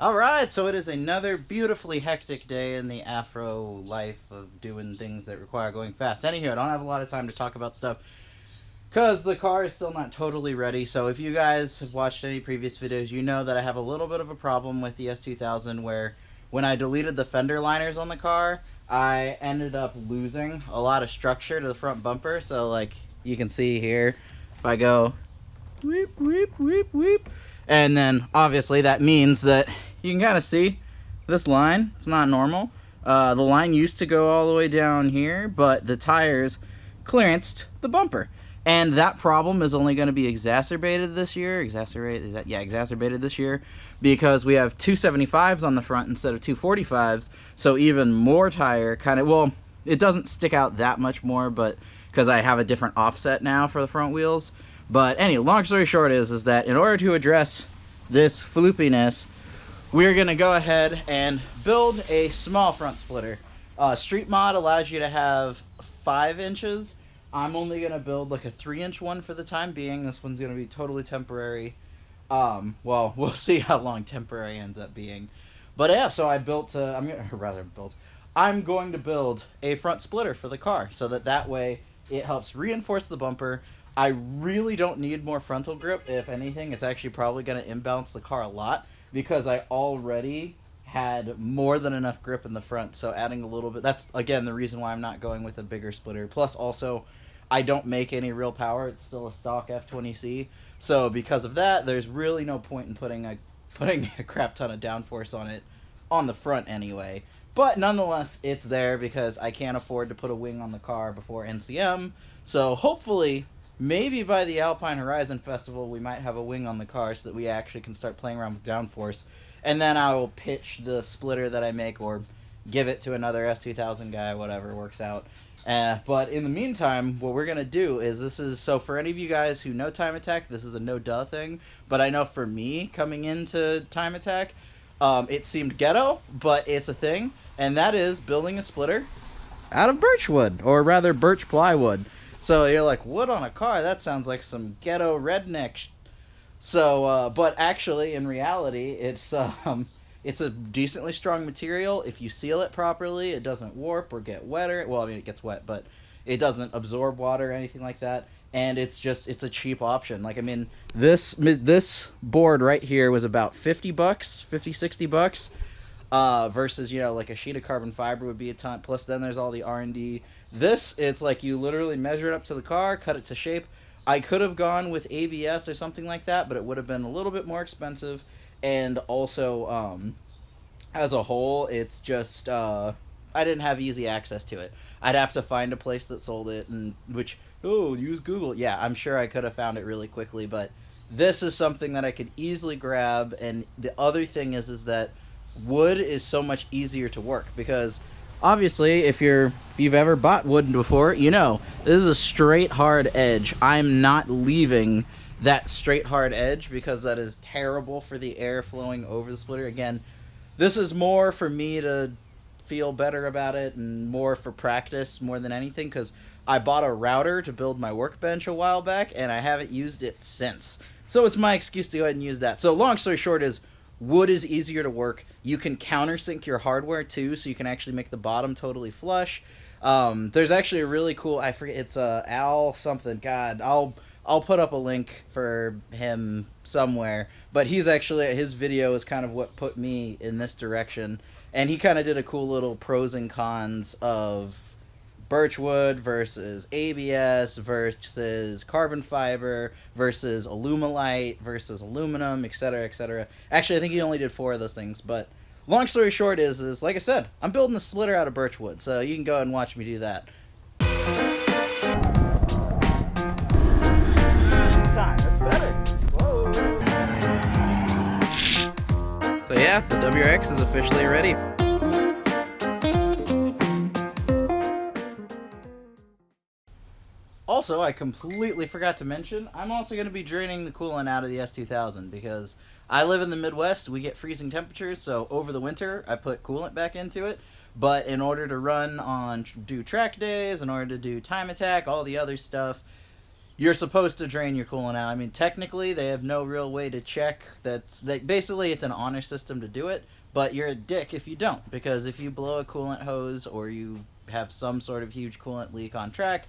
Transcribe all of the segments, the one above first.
Alright, so it is another beautifully hectic day in the Afro life of doing things that require going fast. Anywho, I don't have a lot of time to talk about stuff because the car is still not totally ready. So if you guys have watched any previous videos, you know that I have a little bit of a problem with the S2000 where when I deleted the fender liners on the car, I ended up losing a lot of structure to the front bumper. So like you can see here, if I go whip, whip, whip, whip, and then obviously that means that you can kind of see this line. It's not normal. The line used to go all the way down here, but the tires clearanced the bumper. And that problem is only going to be exacerbated this year. Exacerbated this year because we have 275s on the front instead of 245s. So even more tire well, it doesn't stick out that much more, but because I have a different offset now for the front wheels. But anyway, long story short is that in order to address this floopiness, we're going to go ahead and build a small front splitter. Street Mod allows you to have 5 inches. I'm only going to build like a 3-inch one for the time being. This one's going to be totally temporary. Well, we'll see how long temporary ends up being. But yeah, so I built, I'm going to build a front splitter for the car so that way it helps reinforce the bumper. I really don't need more frontal grip. If anything, it's actually probably going to imbalance the car a lot because I already had more than enough grip in the front. So adding a little bit, that's again the reason why I'm not going with a bigger splitter. Plus also, I don't make any real power. It's still a stock F20C. So because of that, there's really no point in putting a crap ton of downforce on it on the front anyway. But nonetheless, it's there because I can't afford to put a wing on the car before NCM. So hopefully, maybe by the Alpine Horizon Festival, we might have a wing on the car so that we actually can start playing around with downforce. And then I will pitch the splitter that I make or give it to another S2000 guy, whatever works out. But in the meantime, what we're going to do is so for any of you guys who know Time Attack, this is a no-duh thing. But I know for me, coming into Time Attack, it seemed ghetto, but it's a thing. And that is building a splitter out of birchwood, or rather birch plywood. So you're like, wood on a car? That sounds like some ghetto redneck. So, but actually, in reality, it's a decently strong material. If you seal it properly, it doesn't warp or get wetter. Well, I mean, it gets wet, but it doesn't absorb water or anything like that. And it's a cheap option. Like, I mean, this board right here was about $50, $60. Versus, like a sheet of carbon fiber would be a ton. Plus, then there's all the R&D. This, it's like you literally measure it up to the car, cut it to shape. I could have gone with ABS or something like that, but it would have been a little bit more expensive. And also, as a whole, it's just, I didn't have easy access to it. I'd have to find a place that sold it, and use Google. Yeah, I'm sure I could have found it really quickly, but this is something that I could easily grab. And the other thing is that wood is so much easier to work because obviously if you've ever bought wood before, this is a straight hard edge. I'm not leaving that straight hard edge because that is terrible for the air flowing over the splitter. Again, this is more for me to feel better about it and more for practice more than anything because I bought a router to build my workbench a while back and I haven't used it since. So it's my excuse to go ahead and use that. So long story short is wood is easier to work. You can countersink your hardware too, so you can actually make the bottom totally flush. There's actually a really cool, I forget, it's Al something. God, I'll put up a link for him somewhere. But his video is kind of what put me in this direction. And he kind of did a cool little pros and cons of birchwood versus ABS versus carbon fiber versus Alumilite versus aluminum, etc., etc. Actually, I think he only did 4 of those things, but long story short is like I said, I'm building a splitter out of birchwood, so you can go ahead and watch me do that. This time, that's better. Whoa. So yeah, the WRX is officially ready. Also, I completely forgot to mention, I'm also going to be draining the coolant out of the S2000 because I live in the Midwest. We get freezing temperatures, so over the winter, I put coolant back into it. But in order to do track days, in order to do Time Attack, all the other stuff, you're supposed to drain your coolant out. I mean, technically, they have no real way to check. Basically, it's an honor system to do it, but you're a dick if you don't, because if you blow a coolant hose or you have some sort of huge coolant leak on track,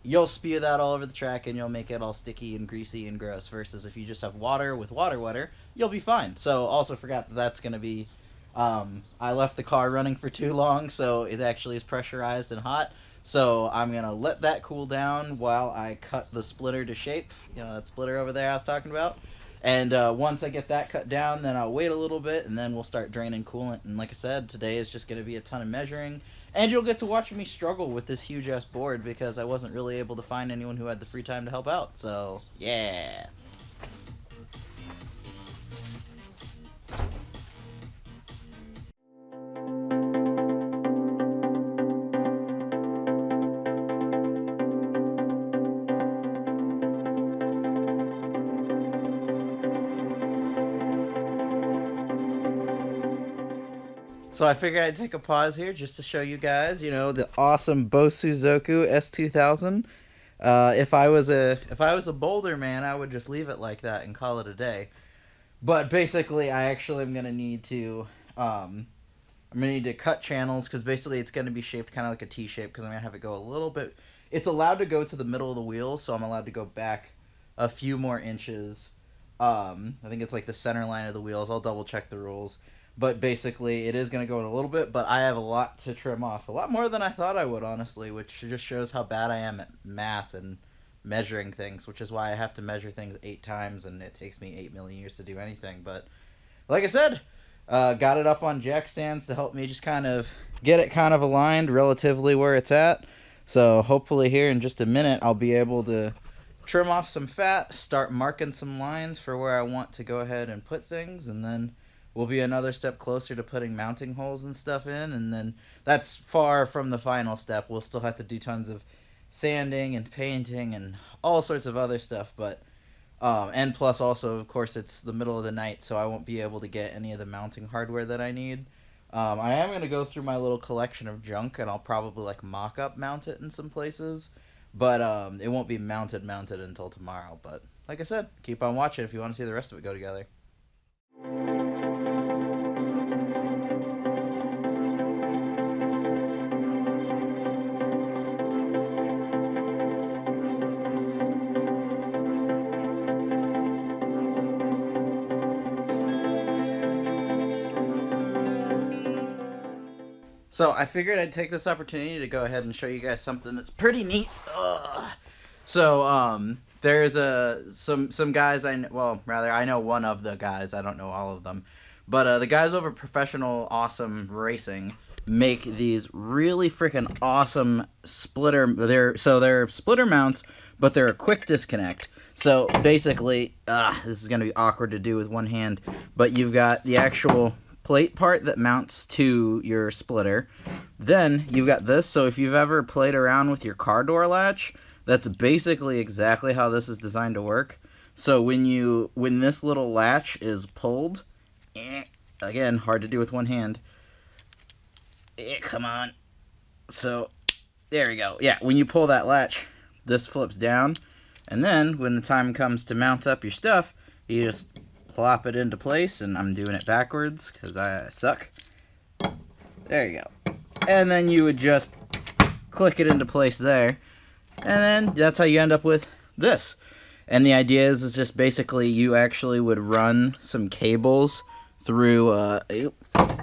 you'll spew that all over the track and you'll make it all sticky and greasy and gross, versus if you just have water with water, you'll be fine. So also forgot that that's going to be, I left the car running for too long, so it actually is pressurized and hot. So I'm going to let that cool down while I cut the splitter to shape. You know, that splitter over there I was talking about. And once I get that cut down, then I'll wait a little bit, and then we'll start draining coolant. And like I said, today is just going to be a ton of measuring. And you'll get to watch me struggle with this huge-ass board because I wasn't really able to find anyone who had the free time to help out. So, yeah. So I figured I'd take a pause here just to show you guys, you know, the awesome Bosuzoku S2000. If I was a Boulder man, I would just leave it like that and call it a day. But basically, I actually am gonna need to cut channels, because basically it's gonna be shaped kind of like a T shape, because I'm gonna have it go a little bit. It's allowed to go to the middle of the wheel, so I'm allowed to go back a few more inches. I think it's like the center line of the wheels. I'll double check the rules. But basically, it is going to go in a little bit, but I have a lot to trim off. A lot more than I thought I would, honestly, which just shows how bad I am at math and measuring things, which is why I have to measure things 8 times, and it takes me 8 million years to do anything. But like I said, got it up on jack stands to help me just kind of get it kind of aligned relatively where it's at. So hopefully here in just a minute, I'll be able to trim off some fat, start marking some lines for where I want to go ahead and put things, and then we'll be another step closer to putting mounting holes and stuff in, and then that's far from the final step. We'll still have to do tons of sanding and painting and all sorts of other stuff, but and plus also, of course, it's the middle of the night, so I won't be able to get any of the mounting hardware that I need. I am going to go through my little collection of junk, and I'll probably like mock-up mount it in some places, but it won't be mounted until tomorrow. But like I said, keep on watching if you want to see the rest of it go together. So I figured I'd take this opportunity to go ahead and show you guys something that's pretty neat. Ugh. So there's some guys I know one of the guys. I don't know all of them, but the guys over Professional Awesome Racing make these really freaking awesome splitter. They're splitter mounts, but they're a quick disconnect. So basically, this is gonna be awkward to do with one hand, but you've got the actual plate part that mounts to your splitter. Then you've got this, so if you've ever played around with your car door latch, that's basically exactly how this is designed to work. So when this little latch is pulled, again, hard to do with one hand. Come on. So there we go. Yeah, when you pull that latch, this flips down, and then when the time comes to mount up your stuff, you just plop it into place, and I'm doing it backwards because I suck. There you go. And then you would just click it into place there, and then that's how you end up with this. And the idea is just basically you actually would run some cables through,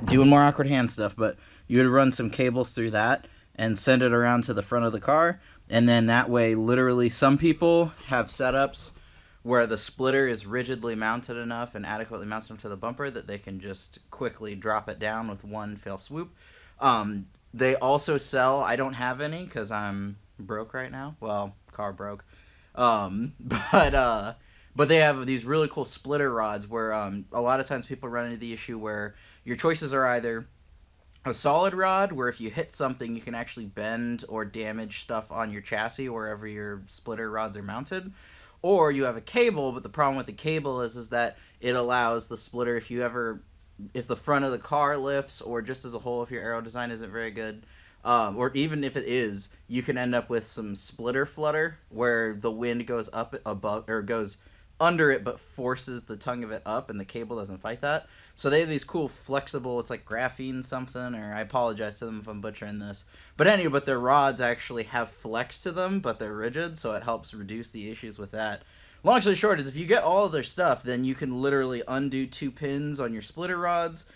doing more awkward hand stuff, but you would run some cables through that and send it around to the front of the car, and then that way, literally, some people have setups where the splitter is rigidly mounted enough and adequately mounted enough to the bumper that they can just quickly drop it down with one fell swoop. They also sell, I don't have any because I'm broke right now. Well, car broke. But they have these really cool splitter rods where a lot of times people run into the issue where your choices are either a solid rod, where if you hit something you can actually bend or damage stuff on your chassis wherever your splitter rods are mounted, or you have a cable, but the problem with the cable is that it allows the splitter, if the front of the car lifts, or just as a whole, if your aero design isn't very good, or even if it is, you can end up with some splitter flutter where the wind goes up above or goes under it but forces the tongue of it up and the cable doesn't fight that. So they have these cool flexible, it's like graphene something, or I apologize to them if I'm butchering this. But anyway, but their rods actually have flex to them, but they're rigid, so it helps reduce the issues with that. Long story short is if you get all of their stuff, then you can literally undo 2 pins on your splitter rods,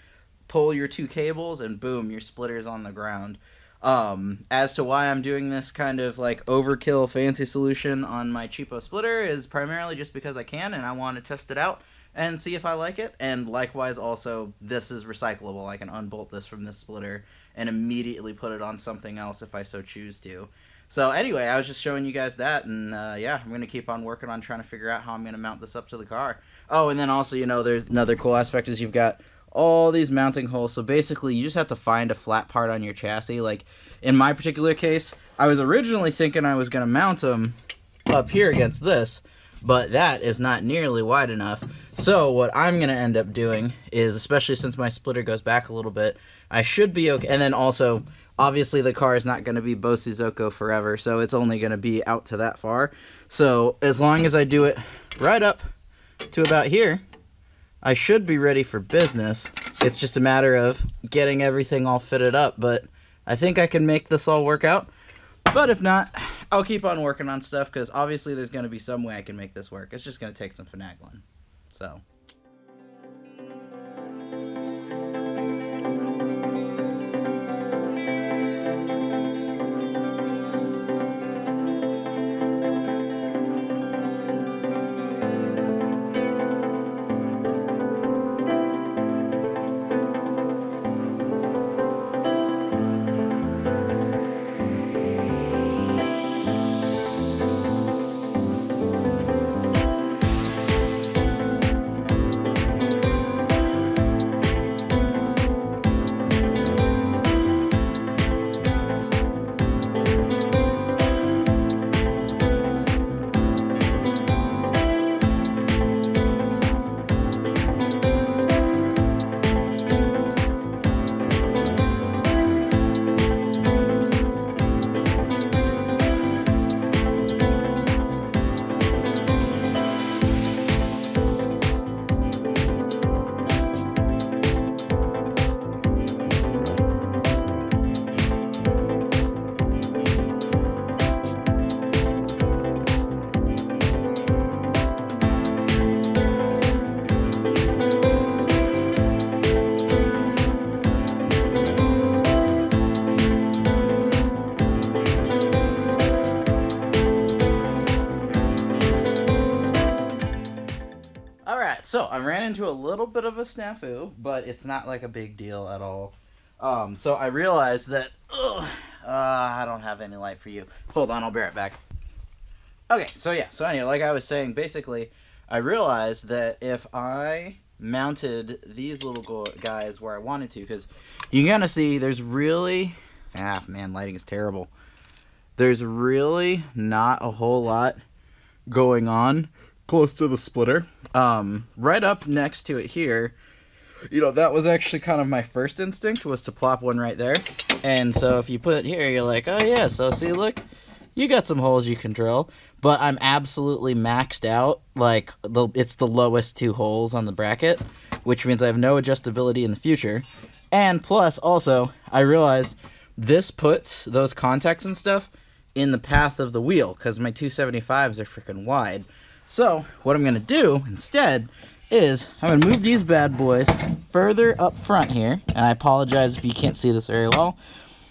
pull your 2 cables, and boom, your splitter's on the ground. As to why I'm doing this kind of like overkill fancy solution on my cheapo splitter is primarily just because I can and I want to test it out and see if I like it. And likewise also, this is recyclable. I can unbolt this from this splitter and immediately put it on something else if I so choose to. So anyway, I was just showing you guys that, and yeah, I'm going to keep on working on trying to figure out how I'm going to mount this up to the car. Oh, and then also, you know, there's another cool aspect is you've got all these mounting holes. So basically you just have to find a flat part on your chassis. Like in my particular case, I was originally thinking I was going to mount them up here against this, but that is not nearly wide enough. So what I'm going to end up doing is, especially since my splitter goes back a little bit, I should be okay. And then also, obviously the car is not going to be Bosu Zoko forever, so it's only going to be out to that far. So as long as I do it right up to about here, I should be ready for business. It's just a matter of getting everything all fitted up, but I think I can make this all work out. But if not, I'll keep on working on stuff, because obviously there's going to be some way I can make this work. It's just going to take some finagling. So... So I ran into a little bit of a snafu, but it's not like a big deal at all. So I realized that I don't have any light for you. Hold on, I'll be right back. Okay, so yeah, so anyway, like I was saying, basically, I realized that if I mounted these little guys where I wanted to, because you can kind of see there's really, man, lighting is terrible. There's really not a whole lot going on close to the splitter. Right up next to it here, you know, that was actually kind of my first instinct, was to plop one right there. And so if you put it here, you're like, oh yeah, so see, look, you got some holes you can drill. But I'm absolutely maxed out. Like, it's the lowest 2 holes on the bracket, which means I have no adjustability in the future. And plus, also, I realized this puts those contacts and stuff in the path of the wheel, because my 275s are freaking wide. So what I'm going to do instead is I'm going to move these bad boys further up front here. And I apologize if you can't see this very well.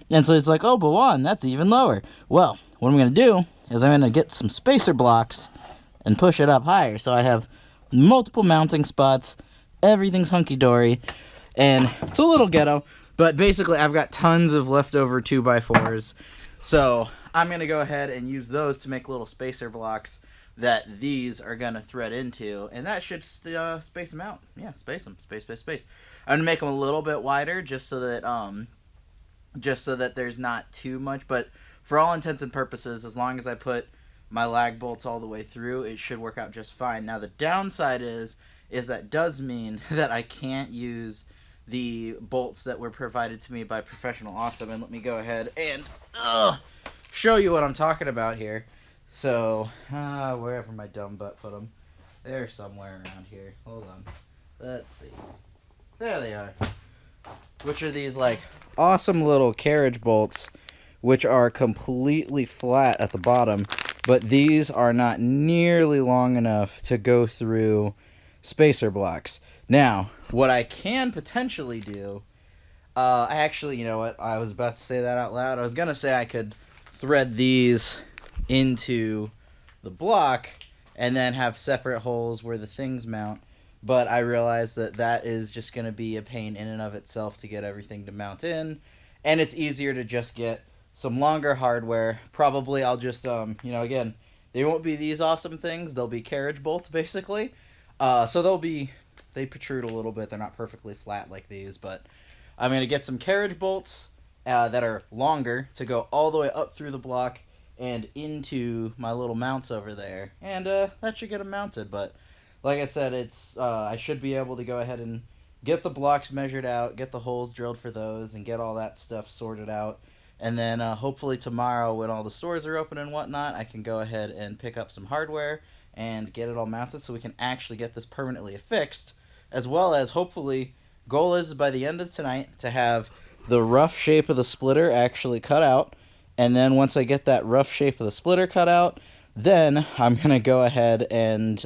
And so it's like, oh, but Juan, that's even lower. Well, what I'm going to do is I'm going to get some spacer blocks and push it up higher. So I have multiple mounting spots. Everything's hunky-dory. And it's a little ghetto. But basically, I've got tons of leftover 2x4s. So I'm going to go ahead and use those to make little spacer blocks that these are going to thread into, and that should space them out. Yeah, space them. Space. I'm going to make them a little bit wider just so that there's not too much, but for all intents and purposes, as long as I put my lag bolts all the way through, it should work out just fine. Now, the downside is that does mean that I can't use the bolts that were provided to me by Professional Awesome. And let me go ahead and show you what I'm talking about here. So, wherever my dumb butt put them. They're somewhere around here. Hold on. Let's see. There they are. Which are these, like, awesome little carriage bolts, which are completely flat at the bottom. But these are not nearly long enough to go through spacer blocks. Now, what I can potentially do, I actually, you know what, I was about to say that out loud. I was going to say I could thread these into the block and then have separate holes where the things mount. But I realized that that is just going to be a pain in and of itself to get everything to mount in. And it's easier to just get some longer hardware. Probably I'll just, you know, again, they won't be these awesome things. They'll be carriage bolts, basically. So they protrude a little bit. They're not perfectly flat like these. But I'm going to get some carriage bolts that are longer to go all the way up through the block and into my little mounts over there, and that should get them mounted. But like I said, it's I should be able to go ahead and get the blocks measured out, get the holes drilled for those, and get all that stuff sorted out. And then hopefully tomorrow, when all the stores are open and whatnot, I can go ahead and pick up some hardware and get it all mounted so we can actually get this permanently affixed, as well as hopefully, goal is by the end of tonight to have the rough shape of the splitter actually cut out. And then once I get that rough shape of the splitter cut out, then I'm going to go ahead and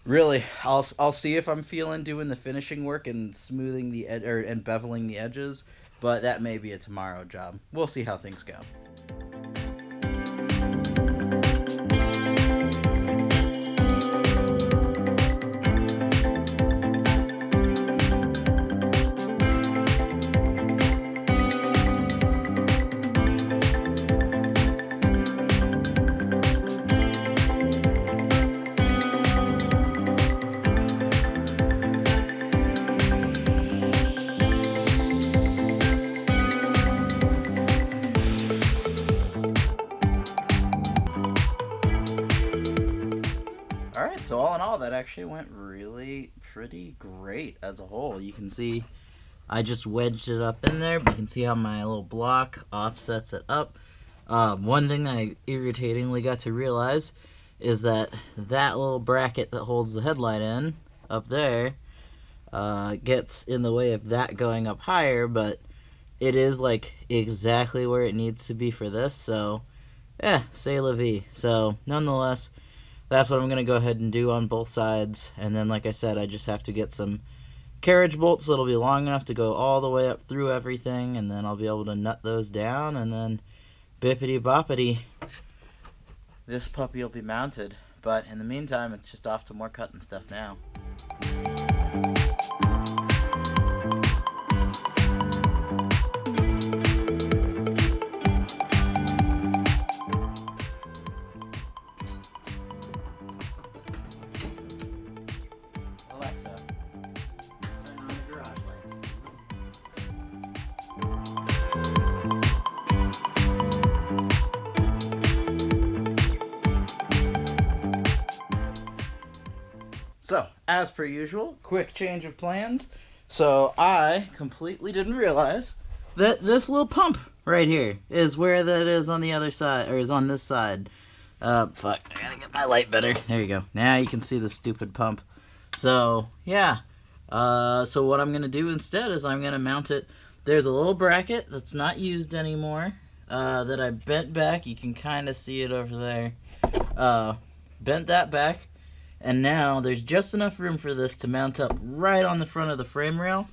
really, I'll see if I'm feeling doing the finishing work and smoothing the and beveling the edges, but that may be a tomorrow job. We'll see how things go. Alright, so all in all, that actually went really pretty great as a whole. You can see I just wedged it up in there, but you can see how my little block offsets it up. One thing that I irritatingly got to realize is that that little bracket that holds the headlight in up there gets in the way of that going up higher, but it is like exactly where it needs to be for this, so c'est la vie. So nonetheless, that's what I'm going to go ahead and do on both sides. And then, like I said, I just have to get some carriage bolts that'll be long enough to go all the way up through everything. And then I'll be able to nut those down. And then, bippity boppity, this puppy will be mounted. But in the meantime, it's just off to more cutting stuff now. So, as per usual, quick change of plans. So, I completely didn't realize that this little pump right here is where that is on the other side, or is on this side. Fuck, I gotta get my light better. There you go. Now you can see the stupid pump. So, yeah. So what I'm gonna do instead is I'm gonna mount it. There's a little bracket that's not used anymore, that I bent back. You can kind of see it over there. Bent that back. And now there's just enough room for this to mount up right on the front of the frame rail.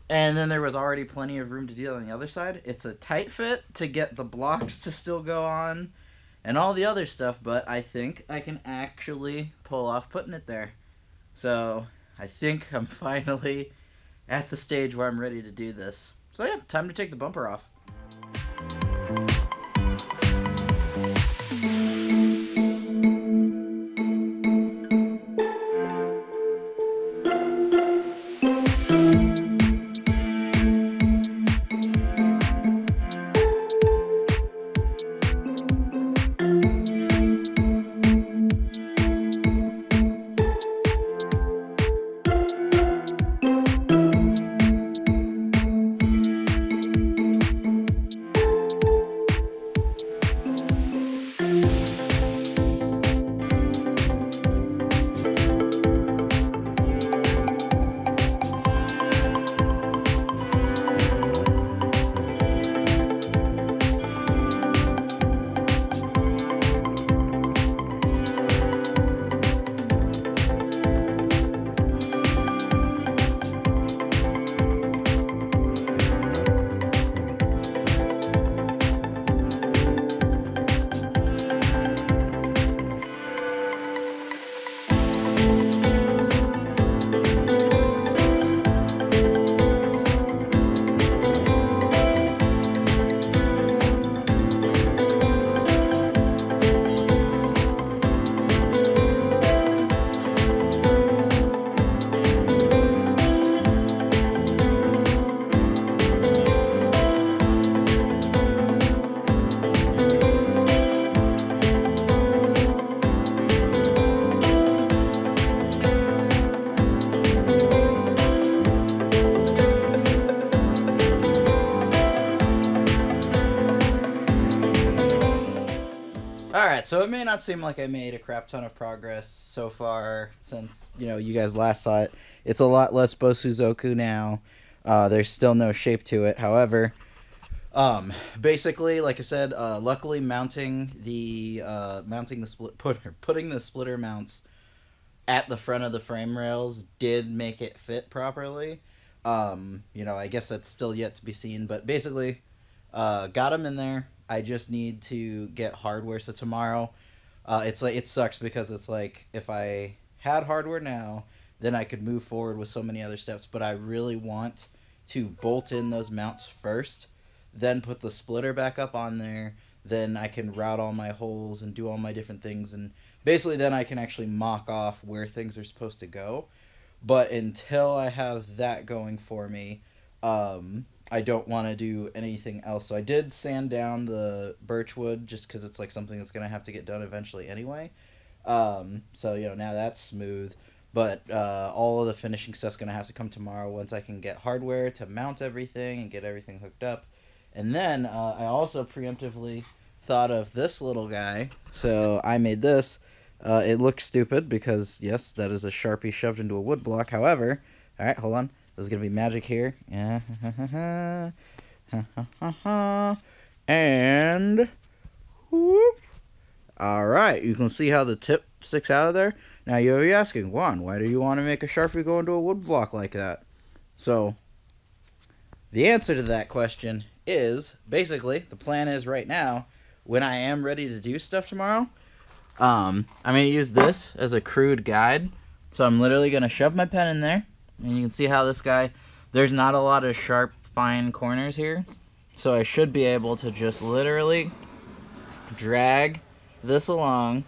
And then there was already plenty of room to do on the other side. It's a tight fit to get the blocks to still go on and all the other stuff, but I think I can actually pull off putting it there. So I think I'm finally at the stage where I'm ready to do this. So yeah, time to take the bumper off. Alright, so it may not seem like I made a crap ton of progress so far since, you guys last saw it. It's a lot less Bosuzoku now. There's still no shape to it. However, basically, like I said, luckily putting the splitter mounts at the front of the frame rails did make it fit properly. I guess that's still yet to be seen, but basically, got them in there. I just need to get hardware. So tomorrow, it sucks because it's like if I had hardware now, then I could move forward with so many other steps. But I really want to bolt in those mounts first, then put the splitter back up on there. Then I can route all my holes and do all my different things. And basically then I can actually mock off where things are supposed to go. But until I have that going for me, I don't want to do anything else. So I did sand down the birchwood just because it's like something that's going to have to get done eventually anyway. So, now that's smooth. But all of the finishing stuff's going to have to come tomorrow once I can get hardware to mount everything and get everything hooked up. And then I also preemptively thought of this little guy. So I made this. It looks stupid because, yes, that is a Sharpie shoved into a wood block. However, all right, hold on. There's going to be magic here. And whoop. All right, you can see how the tip sticks out of there. Now you'll be asking, Juan, why do you want to make a Sharpie go into a wood block like that? So the answer to that question is basically the plan is right now when I am ready to do stuff tomorrow, I'm going to use this as a crude guide. So I'm literally going to shove my pen in there. And you can see how this guy, there's not a lot of sharp, fine corners here. So I should be able to just literally drag this along.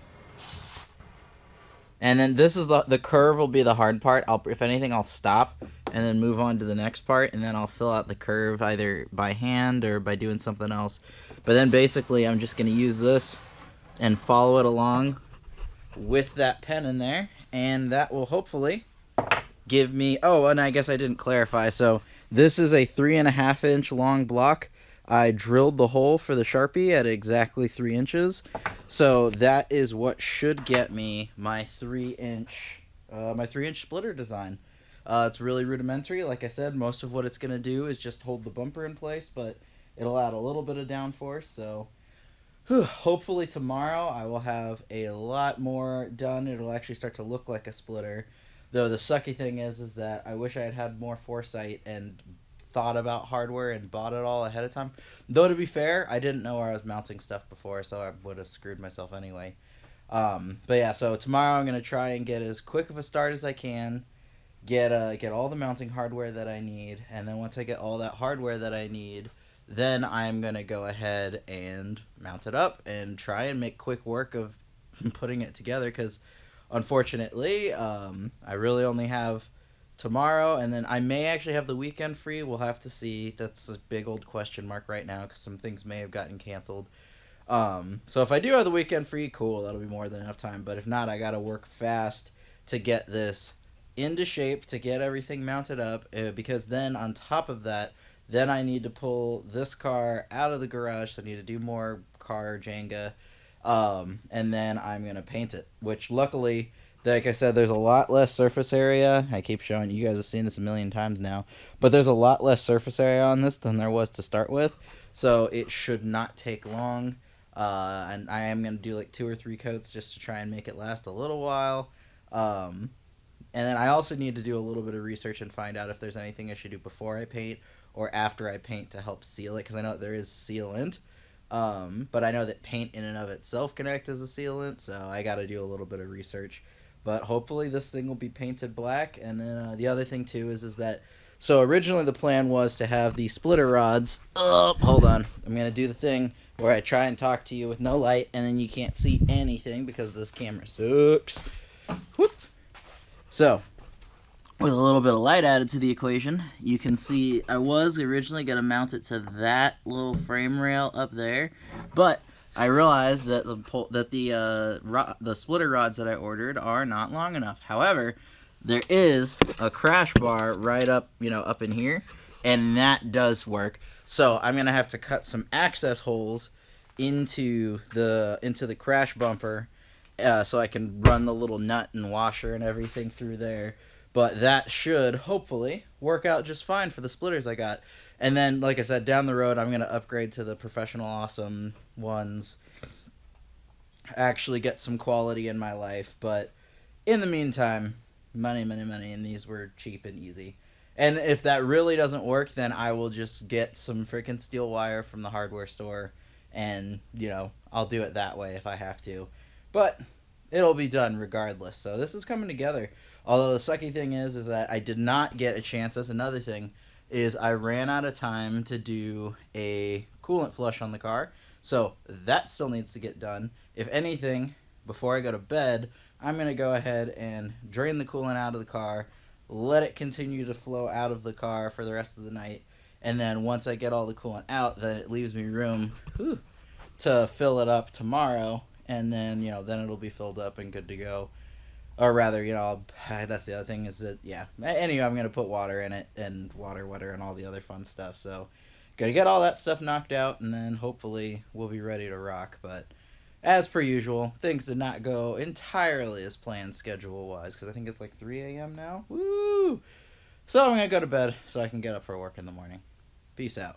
And then this is the curve will be the hard part. If anything, I'll stop and then move on to the next part. And then I'll fill out the curve either by hand or by doing something else. But then basically I'm just going to use this and follow it along with that pen in there. And that will hopefully give me, and I guess I didn't clarify. So this is a 3.5 inch long block. I drilled the hole for the Sharpie at exactly 3 inches. So that is what should get me my 3-inch splitter design. It's really rudimentary. Like I said, most of what it's going to do is just hold the bumper in place, but it'll add a little bit of downforce. So hopefully tomorrow I will have a lot more done. It'll actually start to look like a splitter. Though the sucky thing is that I wish I had had more foresight and thought about hardware and bought it all ahead of time. Though to be fair, I didn't know where I was mounting stuff before, so I would have screwed myself anyway. But yeah, so tomorrow I'm going to try and get as quick of a start as I can, get all the mounting hardware that I need, and then once I get all that hardware that I need, then I'm going to go ahead and mount it up and try and make quick work of putting it together, because unfortunately, I really only have tomorrow, and then I may actually have the weekend free. We'll have to see. That's a big old question mark right now because some things may have gotten canceled. So if I do have the weekend free, cool, that'll be more than enough time. But if not, I gotta work fast to get this into shape, to get everything mounted up, because then on top of that, then I need to pull this car out of the garage, so I need to do more car Jenga, and then I'm gonna paint it, which luckily, like I said, there's a lot less surface area. I keep showing you guys have seen this a million times now, but there's a lot less surface area on this than there was to start with, so it should not take long. And I am going to do like 2 or 3 coats just to try and make it last a little while. And then I also need to do a little bit of research and find out if there's anything I should do before I paint or after I paint to help seal it, because I know there is sealant. But I know that paint in and of itself can act as a sealant, so I got to do a little bit of research. But hopefully this thing will be painted black. And then the other thing too is that, so originally the plan was to have the splitter rods. Oh, hold on. I'm going to do the thing where I try and talk to you with no light, and then you can't see anything because this camera sucks. Whoop. So, with a little bit of light added to the equation, you can see I was originally going to mount it to that little frame rail up there, but I realized that the splitter rods that I ordered are not long enough. However, there is a crash bar right up, up in here, and that does work. So I'm going to have to cut some access holes into the crash bumper, so I can run the little nut and washer and everything through there. But that should hopefully work out just fine for the splitters I got. And then, like I said, down the road, I'm going to upgrade to the Professional Awesome ones. Actually get some quality in my life. But in the meantime, money, and these were cheap and easy. And if that really doesn't work, then I will just get some freaking steel wire from the hardware store. And, I'll do it that way if I have to. But it'll be done regardless. So this is coming together. Although the sucky thing is that I did not get a chance. That's another thing, is I ran out of time to do a coolant flush on the car. So that still needs to get done. If anything, before I go to bed, I'm going to go ahead and drain the coolant out of the car, let it continue to flow out of the car for the rest of the night. And then once I get all the coolant out, then it leaves me room to fill it up tomorrow. And then, then it'll be filled up and good to go. Or rather, that's the other thing is that, anyway, I'm going to put water in it and water and all the other fun stuff. So, got to get all that stuff knocked out, and then hopefully we'll be ready to rock. But as per usual, things did not go entirely as planned schedule-wise, because I think it's like 3 a.m. now. Woo! So I'm going to go to bed so I can get up for work in the morning. Peace out.